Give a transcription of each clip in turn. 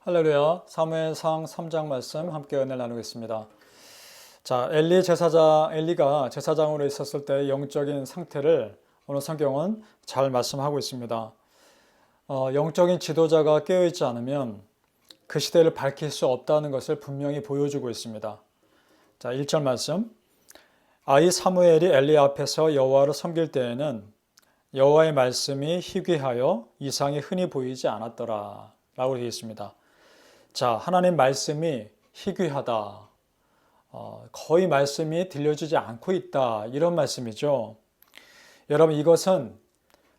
할렐루야. 사무엘상 3장 말씀 함께 은혜를 나누겠습니다. 자, 엘리가 제사장으로 있었을 때의 영적인 상태를 오늘 성경은 잘 말씀하고 있습니다. 영적인 지도자가 깨어있지 않으면 그 시대를 밝힐 수 없다는 것을 분명히 보여주고 있습니다. 자, 1절 말씀. 아이 사무엘이 엘리 앞에서 여호와를 섬길 때에는 여호와의 말씀이 희귀하여 이상이 흔히 보이지 않았더라 라고 되어 있습니다. 자, 하나님 말씀이 희귀하다. 거의 말씀이 들려주지 않고 있다. 이런 말씀이죠. 여러분, 이것은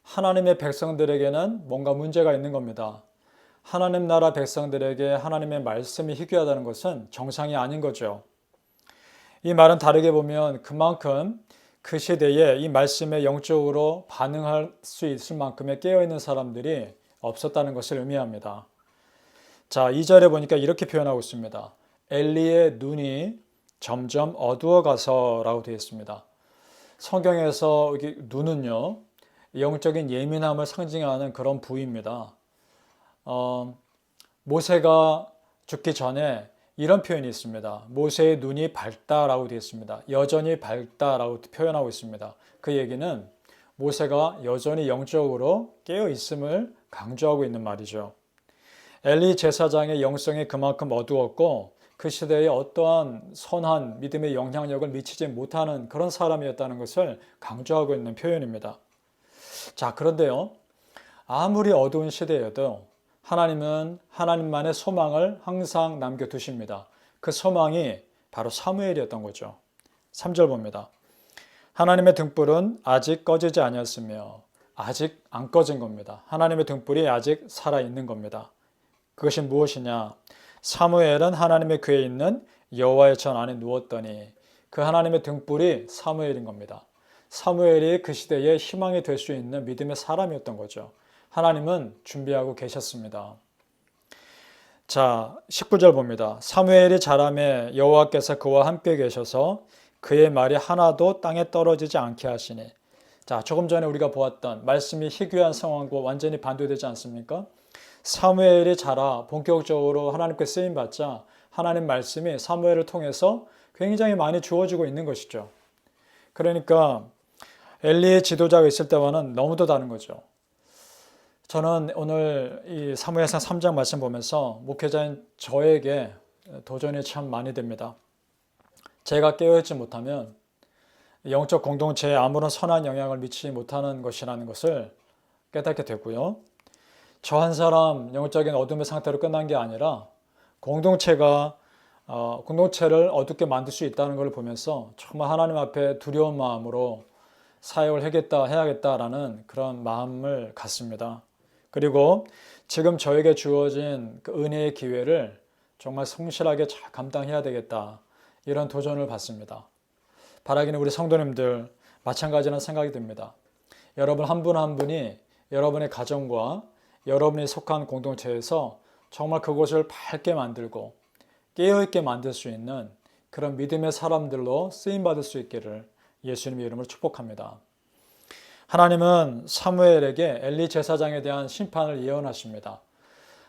하나님의 백성들에게는 뭔가 문제가 있는 겁니다. 하나님 나라 백성들에게 하나님의 말씀이 희귀하다는 것은 정상이 아닌 거죠. 이 말은 다르게 보면 그만큼 그 시대에 이 말씀에 영적으로 반응할 수 있을 만큼의 깨어있는 사람들이 없었다는 것을 의미합니다. 자, 2절에 보니까 이렇게 표현하고 있습니다. 엘리의 눈이 점점 어두워가서 라고 되어 있습니다. 성경에서 여기 눈은요, 영적인 예민함을 상징하는 그런 부위입니다. 모세가 죽기 전에 이런 표현이 있습니다. 모세의 눈이 밝다라고 되어 있습니다. 여전히 밝다라고 표현하고 있습니다. 그 얘기는 모세가 여전히 영적으로 깨어 있음을 강조하고 있는 말이죠. 엘리 제사장의 영성이 그만큼 어두웠고 그 시대에 어떠한 선한 믿음의 영향력을 미치지 못하는 그런 사람이었다는 것을 강조하고 있는 표현입니다. 자, 그런데요, 아무리 어두운 시대여도 하나님은 하나님만의 소망을 항상 남겨두십니다. 그 소망이 바로 사무엘이었던 거죠. 3절 봅니다. 하나님의 등불은 아직 꺼지지 아니었으며 아직 안 꺼진 겁니다. 하나님의 등불이 아직 살아있는 겁니다. 그것이 무엇이냐? 사무엘은 하나님의 궤에 있는 여호와의 전 안에 누웠더니 그 하나님의 등불이 사무엘인 겁니다. 사무엘이 그 시대에 희망이 될 수 있는 믿음의 사람이었던 거죠. 하나님은 준비하고 계셨습니다. 자, 19절 봅니다. 사무엘이 자라매 여호와께서 그와 함께 계셔서 그의 말이 하나도 땅에 떨어지지 않게 하시니. 자, 조금 전에 우리가 보았던 말씀이 희귀한 상황과 완전히 반대되지 않습니까? 사무엘이 자라 본격적으로 하나님께 쓰임받자 하나님 말씀이 사무엘을 통해서 굉장히 많이 주어지고 있는 것이죠. 그러니까 엘리의 지도자가 있을 때와는 너무도 다른 거죠. 저는 오늘 이 사무엘상 3장 말씀 보면서 목회자인 저에게 도전이 참 많이 됩니다. 제가 깨어있지 못하면 영적 공동체에 아무런 선한 영향을 미치지 못하는 것이라는 것을 깨닫게 되고요. 저 한 사람 영적인 어둠의 상태로 끝난 게 아니라 공동체를 어둡게 만들 수 있다는 걸 보면서 정말 하나님 앞에 두려운 마음으로 사역을 해야겠다라는 그런 마음을 갖습니다. 그리고 지금 저에게 주어진 그 은혜의 기회를 정말 성실하게 잘 감당해야 되겠다, 이런 도전을 받습니다. 바라기는 우리 성도님들 마찬가지라는 생각이 듭니다. 여러분 한 분 한 분이 여러분의 가정과 여러분이 속한 공동체에서 정말 그곳을 밝게 만들고 깨어있게 만들 수 있는 그런 믿음의 사람들로 쓰임받을 수 있기를 예수님의 이름으로 축복합니다. 하나님은 사무엘에게 엘리 제사장에 대한 심판을 예언하십니다.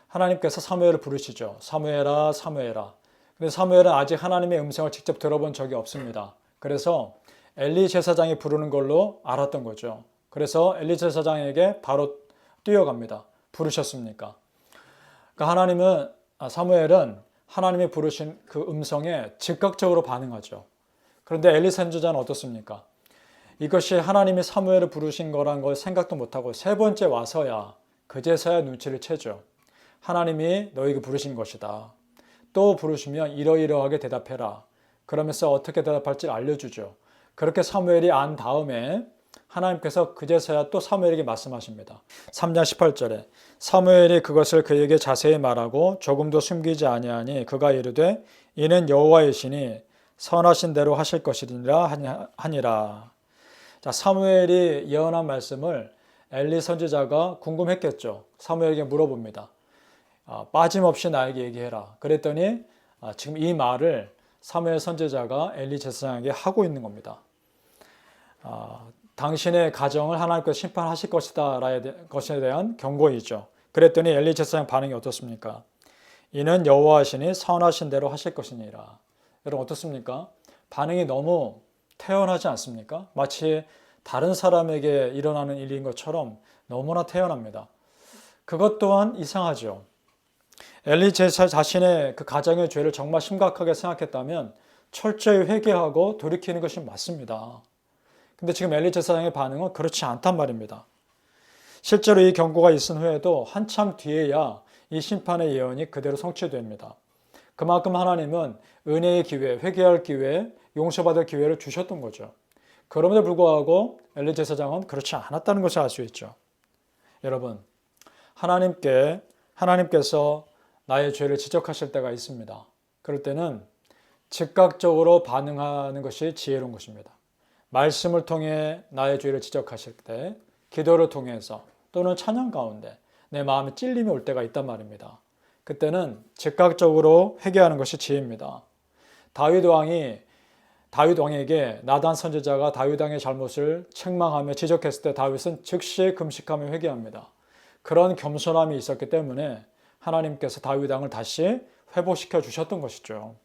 하나님께서 사무엘을 부르시죠. 사무엘아, 사무엘아. 근데 사무엘은 아직 하나님의 음성을 직접 들어본 적이 없습니다. 그래서 엘리 제사장이 부르는 걸로 알았던 거죠. 그래서 엘리 제사장에게 바로 뛰어갑니다. 부르셨습니까? 그러니까 사무엘은 하나님이 부르신 그 음성에 즉각적으로 반응하죠. 그런데 엘리 선지자는 어떻습니까? 이것이 하나님이 사무엘을 부르신 거란 걸 생각도 못하고 세 번째 와서야 그제서야 눈치를 채죠. 하나님이 너에게 부르신 것이다. 또 부르시면 이러이러하게 대답해라. 그러면서 어떻게 대답할지 알려주죠. 그렇게 사무엘이 안 다음에 하나님께서 그제서야 또 사무엘에게 말씀하십니다. 3장 18절에 사무엘이 그것을 그에게 자세히 말하고 조금도 숨기지 아니하니 그가 이르되 이는 여호와의 신이 선하신 대로 하실 것이니라 하니라. 자, 사무엘이 예언한 말씀을 엘리 선지자가 궁금했겠죠. 사무엘에게 물어봅니다. 빠짐없이 나에게 얘기해라. 그랬더니 지금 이 말을 사무엘 선지자가 엘리 제사장에게 하고 있는 겁니다. 당신의 가정을 하나님께서 심판하실 것이다 것에 대한 경고이죠. 그랬더니 엘리 제사장 반응이 어떻습니까? 이는 여호와시니 선하신 대로 하실 것이니라. 여러분 어떻습니까? 반응이 너무 태연하지 않습니까? 마치 다른 사람에게 일어나는 일인 것처럼 너무나 태연합니다. 그것 또한 이상하죠. 엘리 제사 자신의 그 가정의 죄를 정말 심각하게 생각했다면 철저히 회개하고 돌이키는 것이 맞습니다. 근데 지금 엘리 제사장의 반응은 그렇지 않단 말입니다. 실제로 이 경고가 있은 후에도 한참 뒤에야 이 심판의 예언이 그대로 성취됩니다. 그만큼 하나님은 은혜의 기회, 회개할 기회, 용서받을 기회를 주셨던 거죠. 그럼에도 불구하고 엘리 제사장은 그렇지 않았다는 것을 알 수 있죠. 여러분, 하나님께서 나의 죄를 지적하실 때가 있습니다. 그럴 때는 즉각적으로 반응하는 것이 지혜로운 것입니다. 말씀을 통해 나의 죄를 지적하실 때, 기도를 통해서 또는 찬양 가운데 내 마음에 찔림이 올 때가 있단 말입니다. 그때는 즉각적으로 회개하는 것이 지혜입니다. 다윗 왕에게 나단 선지자가 다윗 왕의 잘못을 책망하며 지적했을 때 다윗은 즉시 금식하며 회개합니다. 그런 겸손함이 있었기 때문에 하나님께서 다윗 왕을 다시 회복시켜 주셨던 것이죠.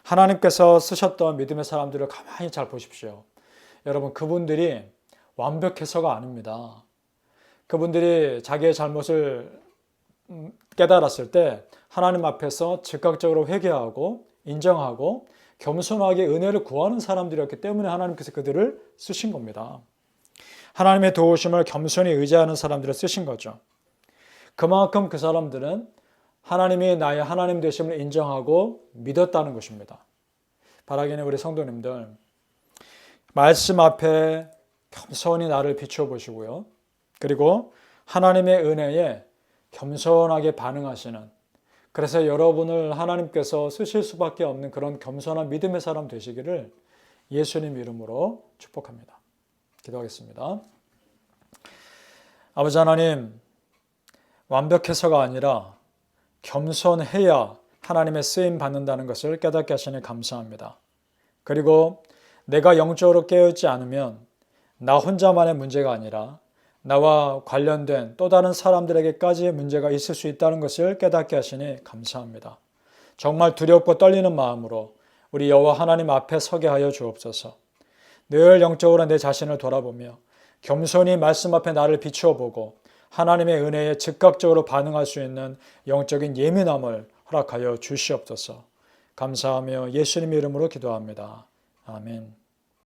하나님께서 쓰셨던 믿음의 사람들을 가만히 잘 보십시오. 여러분, 그분들이 완벽해서가 아닙니다. 그분들이 자기의 잘못을 깨달았을 때 하나님 앞에서 즉각적으로 회개하고 인정하고 겸손하게 은혜를 구하는 사람들이었기 때문에 하나님께서 그들을 쓰신 겁니다. 하나님의 도우심을 겸손히 의지하는 사람들을 쓰신 거죠. 그만큼 그 사람들은 하나님이 나의 하나님 되심을 인정하고 믿었다는 것입니다. 바라기는 우리 성도님들, 말씀 앞에 겸손히 나를 비추어 보시고요. 그리고 하나님의 은혜에 겸손하게 반응하시는, 그래서 여러분을 하나님께서 쓰실 수밖에 없는 그런 겸손한 믿음의 사람 되시기를 예수님 이름으로 축복합니다. 기도하겠습니다. 아버지 하나님, 완벽해서가 아니라 겸손해야 하나님의 쓰임 받는다는 것을 깨닫게 하시니 감사합니다. 그리고 내가 영적으로 깨어있지 않으면 나 혼자만의 문제가 아니라 나와 관련된 또 다른 사람들에게까지 문제가 있을 수 있다는 것을 깨닫게 하시니 감사합니다. 정말 두렵고 떨리는 마음으로 우리 여호와 하나님 앞에 서게 하여 주옵소서. 늘 영적으로 내 자신을 돌아보며 겸손히 말씀 앞에 나를 비추어 보고 하나님의 은혜에 즉각적으로 반응할 수 있는 영적인 예민함을 허락하여 주시옵소서. 감사하며 예수님 이름으로 기도합니다. 아멘.